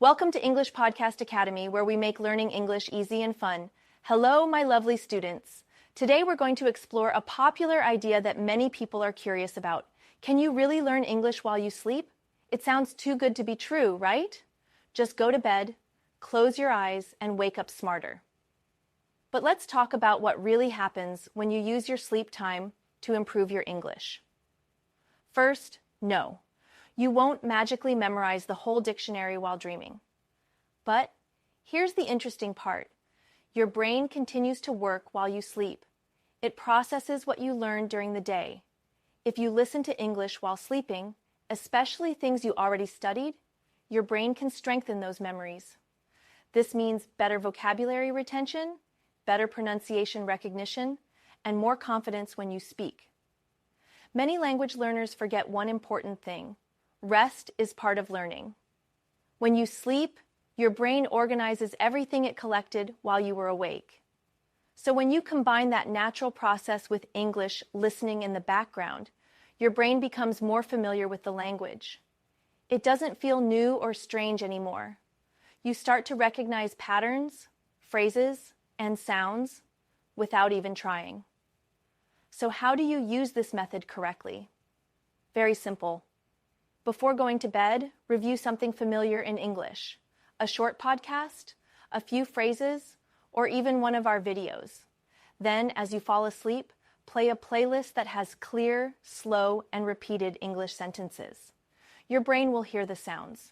Welcome to English Podcast Academy, where we make learning English easy and fun. Hello, my lovely students. Today we're going to explore a popular idea that many people are curious about. Can you really learn English while you sleep? It sounds too good to be true, right? Just go to bed, close your eyes, and wake up smarter. But let's talk about what really happens when you use your sleep time to improve your English. First, no. You won't magically memorize the whole dictionary while dreaming. But here's the interesting part. Your brain continues to work while you sleep. It processes what you learned during the day. If you listen to English while sleeping, especially things you already studied, your brain can strengthen those memories. This means better vocabulary retention, better pronunciation recognition, and more confidence when you speak. Many language learners forget one important thing. Rest is part of learning. When you sleep, your brain organizes everything it collected while you were awake. So when you combine that natural process with English listening in the background, your brain becomes more familiar with the language. It doesn't feel new or strange anymore. You start to recognize patterns, phrases, and sounds without even trying. So how do you use this method correctly? Very simple. Before going to bed, review something familiar in English, a short podcast, a few phrases, or even one of our videos. Then, as you fall asleep, play a playlist that has clear, slow, and repeated English sentences. Your brain will hear the sounds.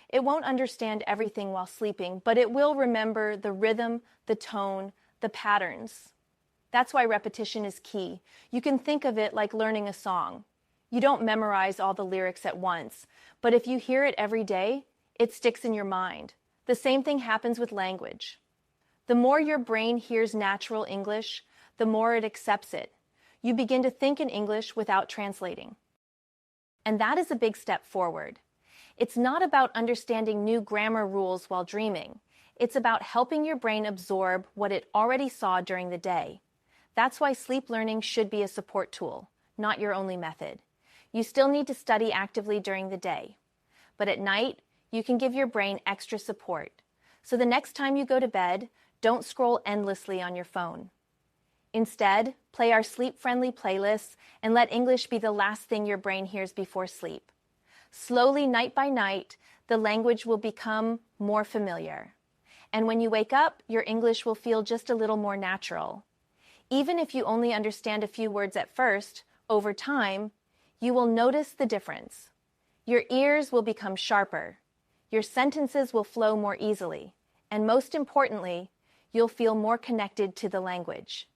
It won't understand everything while sleeping, but it will remember the rhythm, the tone, the patterns. That's why repetition is key. You can think of it like learning a song. You don't memorize all the lyrics at once, but if you hear it every day, it sticks in your mind. The same thing happens with language. The more your brain hears natural English, the more it accepts it. You begin to think in English without translating. And that is a big step forward. It's not about understanding new grammar rules while dreaming. It's about helping your brain absorb what it already saw during the day. That's why sleep learning should be a support tool, not your only method. You still need to study actively during the day. But at night, you can give your brain extra support. So the next time you go to bed, don't scroll endlessly on your phone. Instead, play our sleep-friendly playlists and let English be the last thing your brain hears before sleep. Slowly, night by night, the language will become more familiar. And when you wake up, your English will feel just a little more natural. Even if you only understand a few words at first, over time, you will notice the difference. Your ears will become sharper. Your sentences will flow more easily. And most importantly, you'll feel more connected to the language.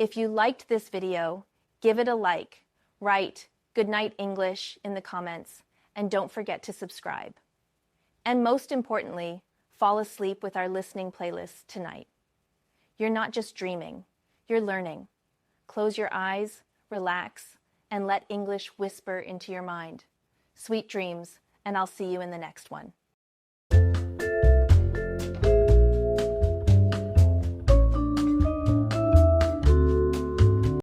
If you liked this video, give it a like. Write "Good night English" in the comments. And don't forget to subscribe. And most importantly, fall asleep with our listening playlist tonight. You're not just dreaming, you're learning. Close your eyes, relax, and let English whisper into your mind. Sweet dreams, and I'll see you in the next one.